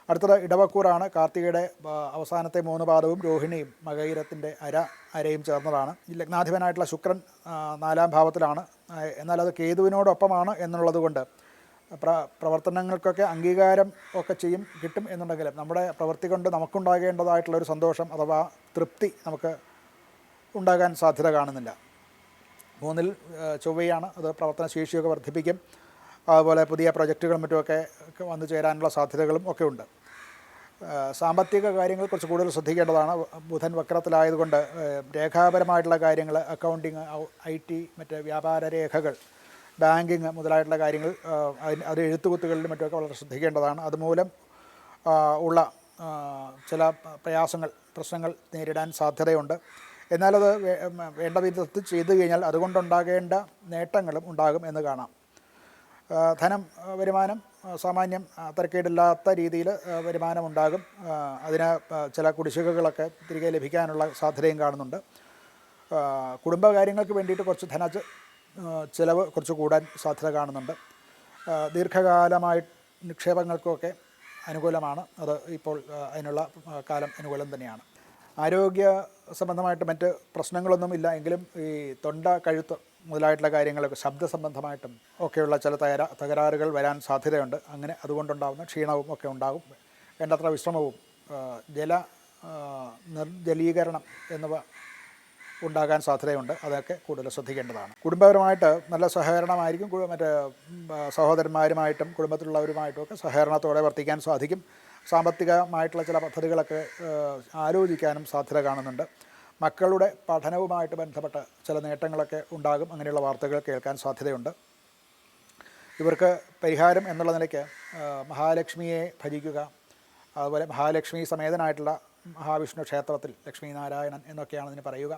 അടുത്തത് ഇടവക്കൂറാണ്. കാർത്തികയുടെ അവസാനത്തെ 3 പാദവും രോഹിണിയും മകയിരത്തിൻ്റെ അരയും ചേർന്നതാണ്. ഈ ലഗ്നാധിപനായിട്ടുള്ള ശുക്രൻ 4-ാം ഭാവത്തിലാണ്. എന്നാൽ അത് കേതുവിനോടൊപ്പമാണ് എന്നുള്ളത് കൊണ്ട് പ്രവർത്തനങ്ങൾക്കൊക്കെ അംഗീകാരം ഒക്കെ കിട്ടും എന്നുണ്ടെങ്കിലും നമ്മുടെ പ്രവൃത്തി കൊണ്ട് നമുക്കുണ്ടാകേണ്ടതായിട്ടുള്ളൊരു സന്തോഷം അഥവാ തൃപ്തി നമുക്ക് ഉണ്ടാകാൻ സാധ്യത കാണുന്നില്ല. 3-ൽ ചൊവ്വയാണ്. അത് പ്രവർത്തന ശേഷിയൊക്കെ വർദ്ധിപ്പിക്കും. അതുപോലെ പുതിയ പ്രൊജക്റ്റുകളും മറ്റുമൊക്കെ വന്നു ചേരാനുള്ള സാധ്യതകളും ഒക്കെ ഉണ്ട്. സാമ്പത്തിക കാര്യങ്ങൾ കുറച്ച് കൂടുതൽ ശ്രദ്ധിക്കേണ്ടതാണ്. ബുധൻ വക്രത്തിലായതുകൊണ്ട് രേഖാപരമായിട്ടുള്ള കാര്യങ്ങൾ, അക്കൗണ്ടിങ്, IT, മറ്റ് വ്യാപാര രേഖകൾ, ബാങ്കിങ് മുതലായിട്ടുള്ള കാര്യങ്ങൾ, അത് എഴുത്തുകുത്തുകളിലും മറ്റുമൊക്കെ വളരെ ശ്രദ്ധിക്കേണ്ടതാണ്. അതുമൂലം ഉള്ള ചില പ്രശ്നങ്ങൾ നേരിടാൻ സാധ്യതയുണ്ട്. എന്നാലത് വേണ്ട വിധത്തിൽ ചെയ്തു കഴിഞ്ഞാൽ അതുകൊണ്ടുണ്ടാകേണ്ട നേട്ടങ്ങളും ഉണ്ടാകും എന്ന് കാണാം. വരുമാനം സാമാന്യം തരക്കേടില്ലാത്ത രീതിയിൽ വരുമാനമുണ്ടാകും. അതിന് ചില കുടിശ്ശികകളൊക്കെ തിരികെ ലഭിക്കാനുള്ള സാധ്യതയും കാണുന്നുണ്ട്. കുടുംബകാര്യങ്ങൾക്ക് വേണ്ടിയിട്ട് കുറച്ച് ചിലവ് കുറച്ച് കൂടാൻ സാധ്യത കാണുന്നുണ്ട്. ദീർഘകാലമായി നിക്ഷേപങ്ങൾക്കൊക്കെ അനുകൂലമാണ്. അത് ഇപ്പോൾ അതിനുള്ള കാലം അനുകൂലം തന്നെയാണ്. ആരോഗ്യ സംബന്ധമായിട്ട് മറ്റ് പ്രശ്നങ്ങളൊന്നും ഇല്ല എങ്കിലും ഈ തൊണ്ട, കഴുത്ത് മുതലായിട്ടുള്ള കാര്യങ്ങളൊക്കെ ശബ്ദ സംബന്ധമായിട്ടും ഒക്കെയുള്ള ചില തകരാറുകൾ വരാൻ സാധ്യതയുണ്ട്. അങ്ങനെ അതുകൊണ്ടുണ്ടാകുന്ന ക്ഷീണവും ഒക്കെ ഉണ്ടാകും. വേണ്ടത്ര വിശ്രമവും നിർജ്ജലീകരണം എന്നിവ ഉണ്ടാകാൻ സാധ്യതയുണ്ട്. അതൊക്കെ കൂടുതൽ ശ്രദ്ധിക്കേണ്ടതാണ്. കുടുംബപരമായിട്ട് നല്ല സഹകരണമായിരിക്കും. മറ്റ് സഹോദരന്മാരുമായിട്ടും കുടുംബത്തിലുള്ളവരുമായിട്ടും ഒക്കെ സഹകരണത്തോടെ വർത്തിക്കാൻ സാധിക്കും. സാമ്പത്തികമായിട്ടുള്ള ചില പദ്ധതികളൊക്കെ ആലോചിക്കാനും സാധ്യത കാണുന്നുണ്ട്. മക്കളുടെ പഠനവുമായിട്ട് ബന്ധപ്പെട്ട ചില നേട്ടങ്ങളൊക്കെ ഉണ്ടാകും. അങ്ങനെയുള്ള വാർത്തകൾ കേൾക്കാൻ സാധ്യതയുണ്ട്. ഇവർക്ക് പരിഹാരം എന്നുള്ള നിലയ്ക്ക് മഹാലക്ഷ്മിയെ ഭജിക്കുക, അതുപോലെ മഹാലക്ഷ്മി സമേതനായിട്ടുള്ള മഹാവിഷ്ണു ക്ഷേത്രത്തിൽ ലക്ഷ്മി നാരായണൻ എന്നൊക്കെയാണ് ഇതിന് പറയുക.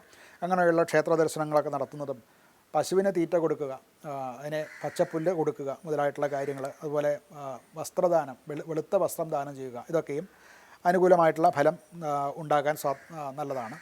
അങ്ങനെയുള്ള ക്ഷേത്ര ദർശനങ്ങളൊക്കെ നടത്തുന്നതും, പശുവിന് തീറ്റ കൊടുക്കുക, അതിന് പച്ചപ്പുല്ല് കൊടുക്കുക മുതലായിട്ടുള്ള കാര്യങ്ങൾ, അതുപോലെ വസ്ത്രദാനം, വെളുത്ത വസ്ത്രം ദാനം ചെയ്യുക, ഇതൊക്കെയും അനുകൂലമായിട്ടുള്ള ഫലം ഉണ്ടാകാൻ നല്ലതാണ്.